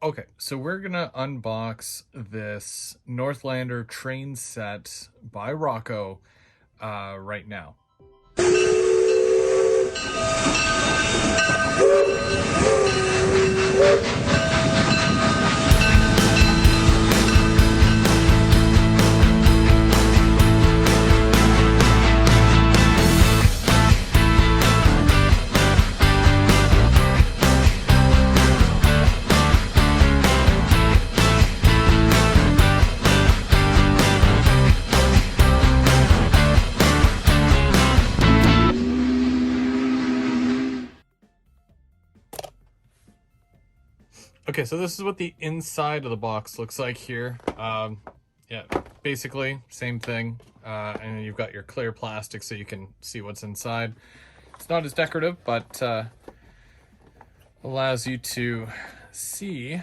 Okay, so we're gonna unbox this Northlander train set by Roco right now. Okay, so this is what the inside of the box looks like here. Yeah, basically same thing. And you've got your clear plastic so you can see what's inside. It's not as decorative, but allows you to see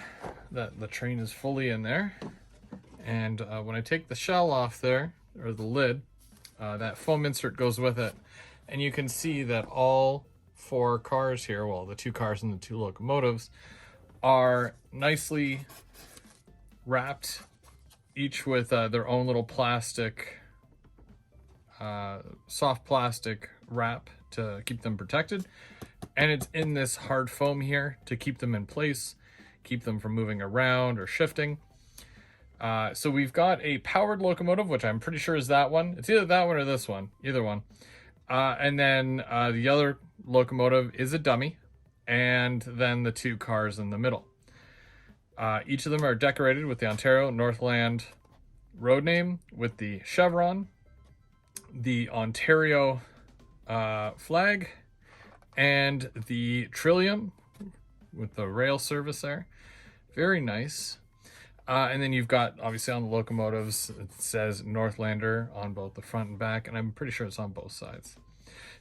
that the train is fully in there. And when I take the shell off there, or the lid, that foam insert goes with it. And you can see that all four cars here, well, the two cars and the two locomotives, are nicely wrapped, each with their own little plastic, soft plastic wrap to keep them protected. And it's in this hard foam here to keep them in place, keep them from moving around or shifting. So we've got a powered locomotive, which I'm pretty sure is that one. It's either that one or this one, either one. And then the other locomotive is a dummy, and then the two cars in the middle. Each of them are decorated with the Ontario Northland road name with the chevron, the Ontario flag, and the trillium with the rail service there. Very nice. And then you've got, obviously on the locomotives, it says Northlander on both the front and back, and I'm pretty sure it's on both sides.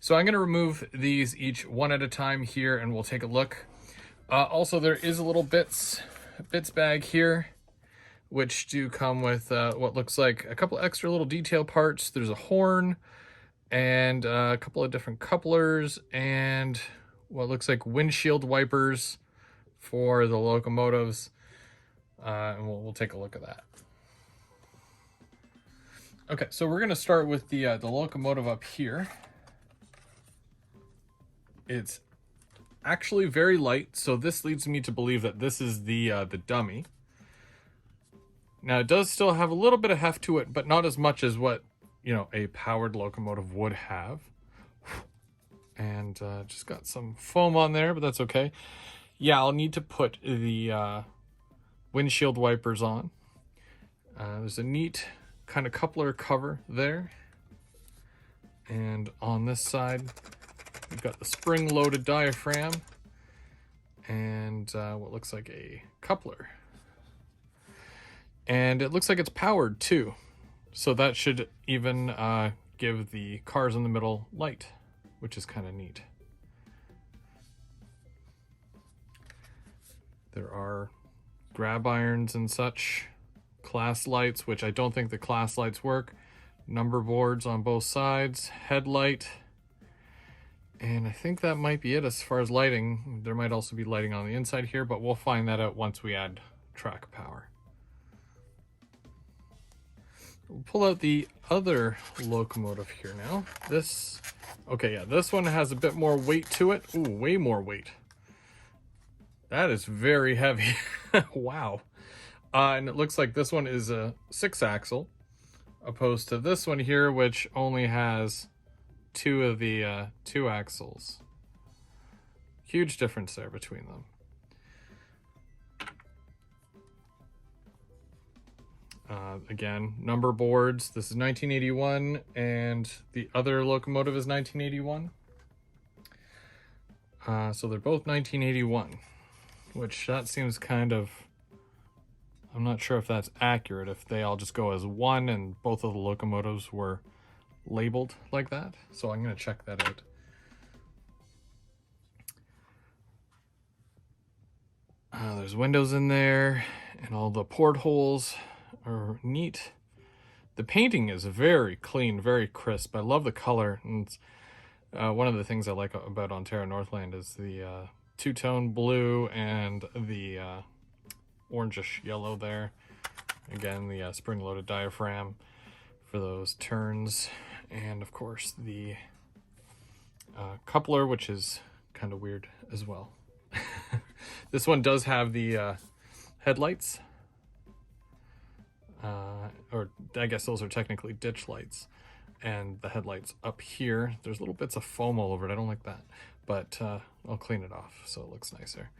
So I'm going to remove these each one at a time here, and we'll take a look. Also, there is a little bits bag here, which do come with what looks like a couple extra little detail parts. There's a horn and a couple of different couplers and what looks like windshield wipers for the locomotives. And we'll take a look at that. Okay, so we're going to start with the locomotive up here. It's actually very light, so this leads me to believe that this is the dummy. Now, it does still have a little bit of heft to it, but not as much as what, you know, a powered locomotive would have. And just got some foam on there, but that's okay. Yeah, I'll need to put the windshield wipers on. There's a neat kind of coupler cover there. And on this side, we've got the spring-loaded diaphragm and what looks like a coupler. And it looks like it's powered too. So that should even give the cars in the middle light, which is kind of neat. There are grab irons and such, class lights, which I don't think the class lights work, number boards on both sides, headlight, and I think that might be it as far as lighting. There might also be lighting on the inside here, but we'll find that out once we add track power. We'll pull out the other locomotive here now. This one has a bit more weight to it. Ooh, way more weight. That is very heavy. Wow. And it looks like this one is a 6-axle, opposed to this one here, which only has two of the 2 axles. Huge difference there between them. Again, number boards. This is 1981, and the other locomotive is 1981. So they're both 1981, which that seems kind of, I'm not sure if that's accurate, if they all just go as one and both of the locomotives were labeled like that. So I'm going to check that out. There's windows in there, and all the portholes are neat. The painting is very clean, very crisp. I love the color. And it's, one of the things I like about Ontario Northland is the two-tone blue and the orangish yellow there. Again, the spring-loaded diaphragm for those turns, and of course the coupler, which is kind of weird as well. This one does have the headlights, or I guess those are technically ditch lights, and the headlights up here. There's little bits of foam all over it. I don't like that, but I'll clean it off so it looks nicer.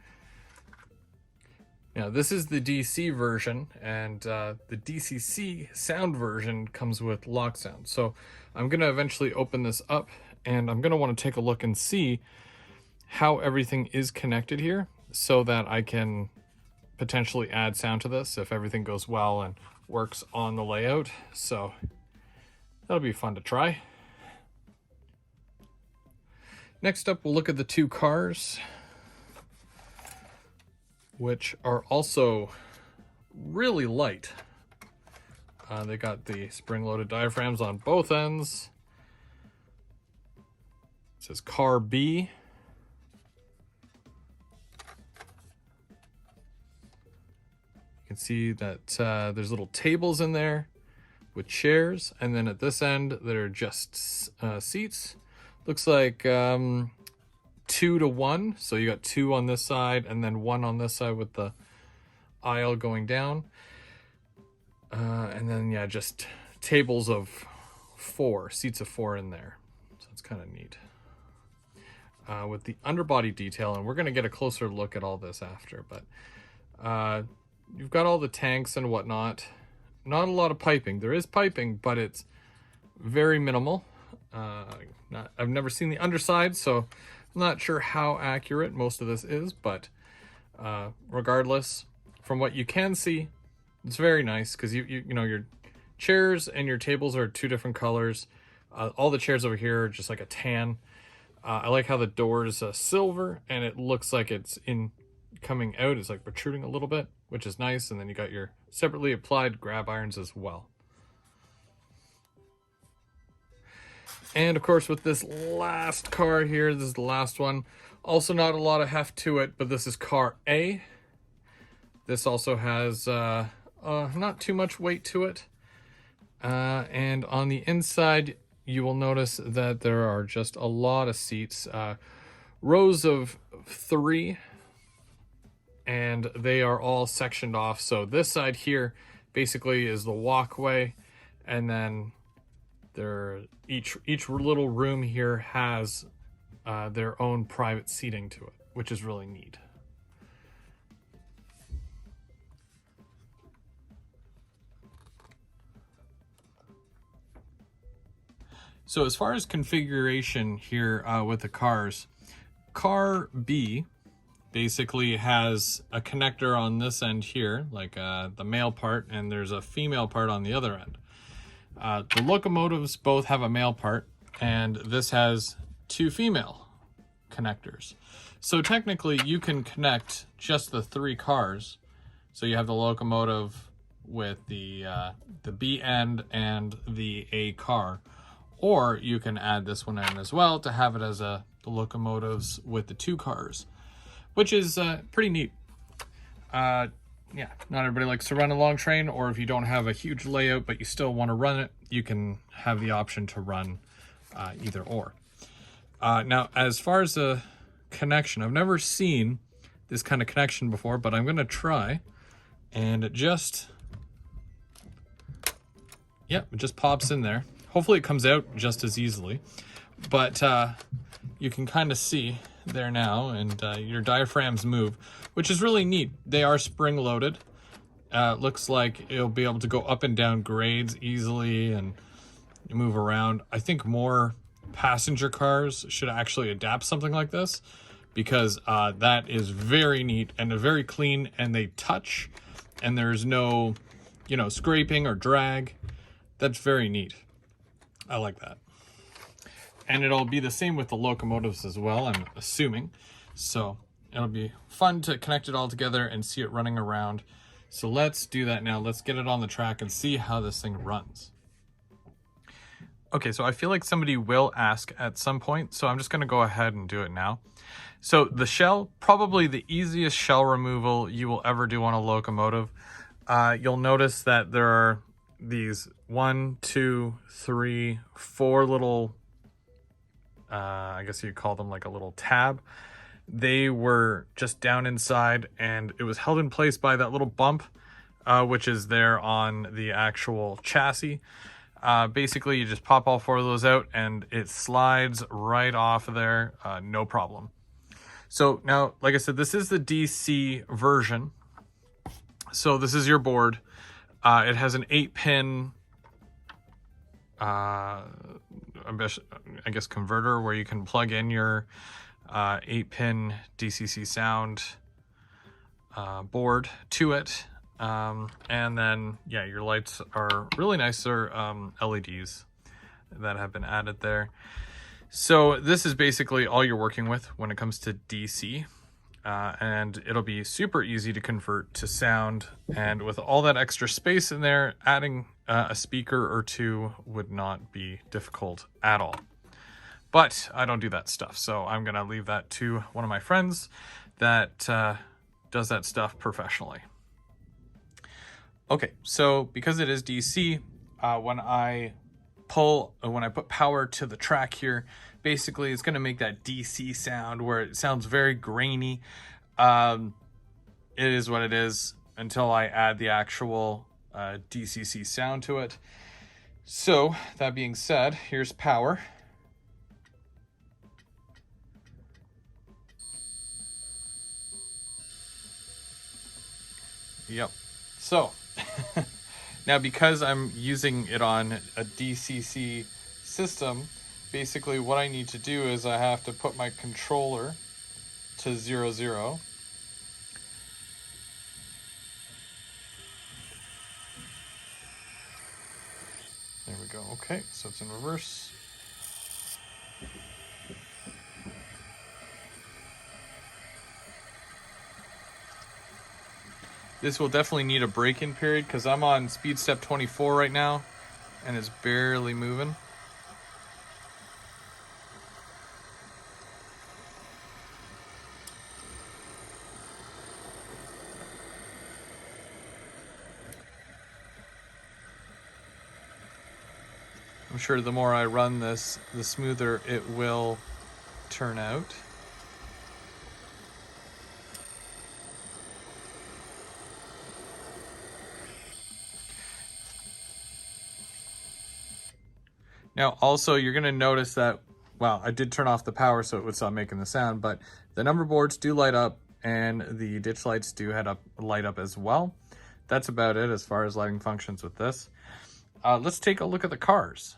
Now, this is the DC version, and the DCC sound version comes with lock sound. So I'm going to eventually open this up, and I'm going to want to take a look and see how everything is connected here so that I can potentially add sound to this if everything goes well and works on the layout. So that'll be fun to try. Next up, we'll look at the two cars, which are also really light. They got the spring-loaded diaphragms on both ends. It says Car B. You can see that there's little tables in there with chairs, and then at this end that are just seats. Looks like 2 to 1, so you got 2 on this side and then 1 on this side with the aisle going down, and then yeah, just tables of 4, seats of 4 in there, so it's kind of neat. With the underbody detail, and we're going to get a closer look at all this after, but you've got all the tanks and whatnot. Not a lot of piping. There is piping, but it's very minimal. I've never seen the underside, so I'm not sure how accurate most of this is, but regardless, from what you can see, it's very nice because you know your chairs and your tables are 2 different colors. All the chairs over here are just like a tan. I like how the door is silver, and it looks like it's coming out. It's like protruding a little bit, which is nice. And then you got your separately applied grab irons as well. And of course, with this last car here, this is the last one. Also not a lot of heft to it, but this is car A. This also has not too much weight to it. And on the inside, you will notice that there are just a lot of seats, rows of 3, and they are all sectioned off. So this side here basically is the walkway, and then each little room here has their own private seating to it, which is really neat. So as far as configuration here with the cars, car B basically has a connector on this end here, like the male part, and there's a female part on the other end. The locomotives both have a male part, and this has 2 female connectors. So technically you can connect just the 3 cars. So you have the locomotive with the B end and the A car, or you can add this one in as well to have it as the locomotives with the 2 cars, which is pretty neat. Yeah, not everybody likes to run a long train, or if you don't have a huge layout but you still want to run it, you can have the option to run either or. Now, as far as the connection, I've never seen this kind of connection before, but I'm going to try, and it just pops in there. Hopefully it comes out just as easily, but you can kind of see there now, and your diaphragms move, which is really neat. They are spring loaded. Looks like it'll be able to go up and down grades easily and move around. I think more passenger cars should actually adapt something like this, because that is very neat and very clean, and they touch and there's no, scraping or drag. That's very neat. I like that. And it'll be the same with the locomotives as well, I'm assuming. So it'll be fun to connect it all together and see it running around. So let's do that now. Let's get it on the track and see how this thing runs. Okay, so I feel like somebody will ask at some point, so I'm just going to go ahead and do it now. So the shell, probably the easiest shell removal you will ever do on a locomotive. You'll notice that there are these 1, 2, 3, 4 little, I guess you'd call them like a little tab. They were just down inside, and it was held in place by that little bump, which is there on the actual chassis. Basically, you just pop all 4 of those out, and it slides right off of there, no problem. So now, like I said, this is the DC version. So this is your board. It has an 8-pin, I guess, converter where you can plug in your 8-pin DCC sound board to it. And then, yeah, your lights are really nice. They're LEDs that have been added there. So this is basically all you're working with when it comes to DC. And it'll be super easy to convert to sound. And with all that extra space in there, adding a speaker or 2 would not be difficult at all. But I don't do that stuff, so I'm going to leave that to one of my friends that does that stuff professionally. Okay, so because it is DC, when I put power to the track here, basically it's going to make that DC sound where it sounds very grainy. It is what it is until I add the actual DCC sound to it. So that being said, here's power. Yep. So now, because I'm using it on a DCC system, basically what I need to do is I have to put my controller to 0, 0. There we go. Okay, so it's in reverse. This will definitely need a break-in period because I'm on speed step 24 right now and it's barely moving. I'm sure the more I run this, the smoother it will turn out. Now, also, you're going to notice that, well, I did turn off the power so it would stop making the sound, but the number boards do light up and the ditch lights do light up as well. That's about it as far as lighting functions with this. Let's take a look at the cars.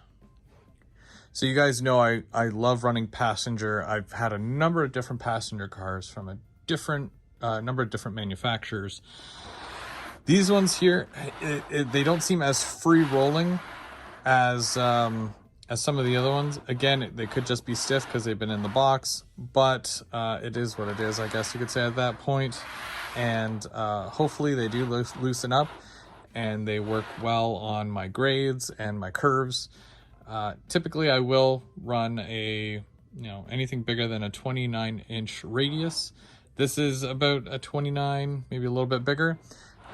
So you guys know I love running passenger. I've had a number of different passenger cars from a number of different manufacturers. These ones here, they don't seem as free rolling as some of the other ones. Again, they could just be stiff because they've been in the box, but it is what it is, I guess you could say at that point. And hopefully they do loosen up and they work well on my grades and my curves. Typically I will run anything bigger than a 29-inch radius. This is about a 29, maybe a little bit bigger.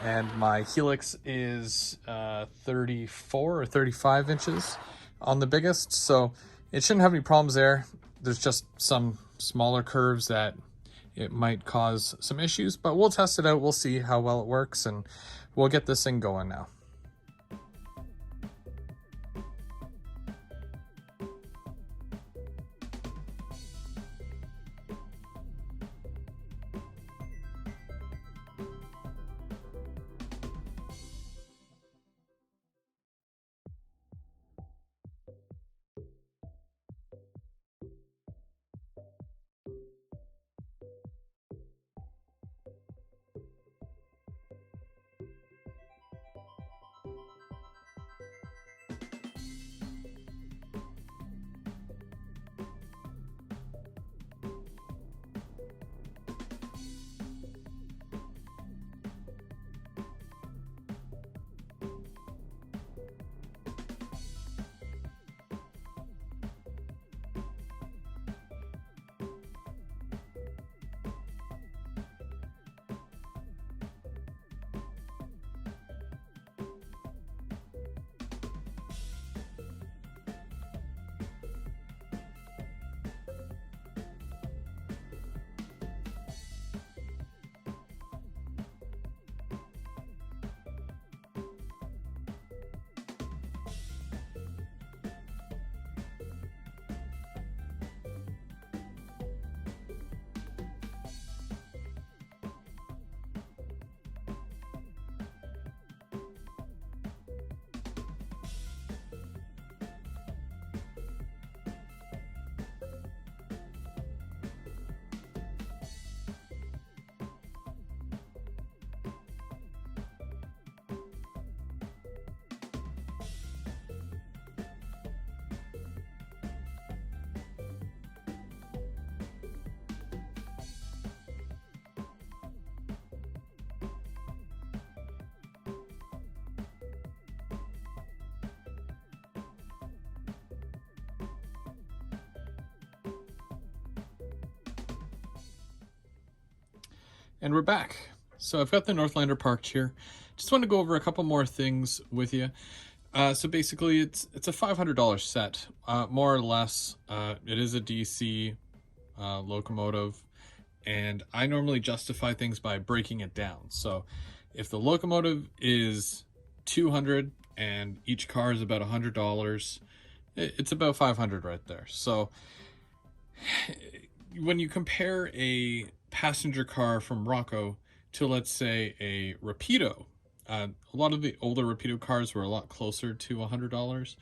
And my helix is 34 or 35 inches on the biggest, so it shouldn't have any problems there. There's just some smaller curves that it might cause some issues, but we'll test it out. We'll see how well it works, and we'll get this thing going now. And we're back. So I've got the Northlander parked here. Just want to go over a couple more things with you. So basically it's a $500 set, more or less. It is a DC locomotive, and I normally justify things by breaking it down. So if the locomotive is $200 and each car is about $100, it's about $500 right there. So when you compare a passenger car from Roco to, let's say, a Rapido, a lot of the older Rapido cars were a lot closer to $100.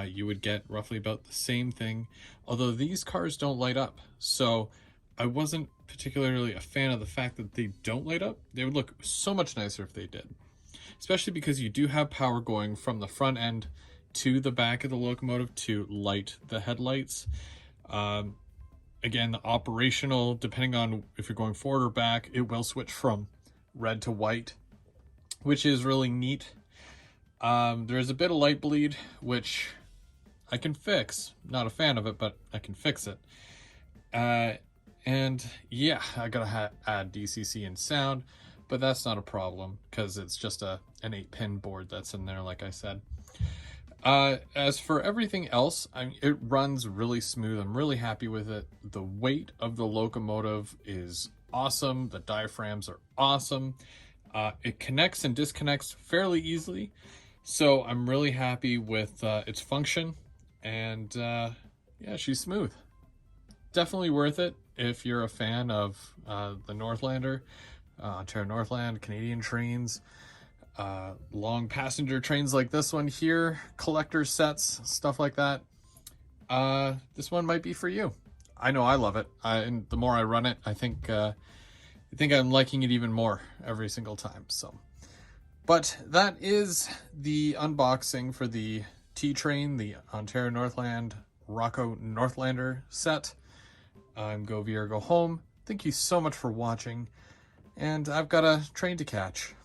You would get roughly about the same thing, although these cars don't light up. So I wasn't particularly a fan of the fact that they don't light up. They would look so much nicer if they did, especially because you do have power going from the front end to the back of the locomotive to light the headlights. Again, the operational, depending on if you're going forward or back, it will switch from red to white, which is really neat. There is a bit of light bleed, which I can fix. Not a fan of it, but I can fix it. And yeah, I gotta add DCC and sound, but that's not a problem because it's just an 8-pin board that's in there, like I said. As for everything else, it runs really smooth. I'm really happy with it. The weight of the locomotive is awesome. The diaphragms are awesome. It connects and disconnects fairly easily. So I'm really happy with its function. And yeah, she's smooth. Definitely worth it if you're a fan of the Northlander, Ontario Northland, Canadian trains. Long passenger trains like this one here, collector sets, stuff like that. This one might be for you. I know I love it. And the more I run it, I think I'm liking it even more every single time. So, but that is the unboxing for the T-Train, the Ontario Northland Roco Northlander set. I'm Go Veer Go Home. Thank you so much for watching, and I've got a train to catch.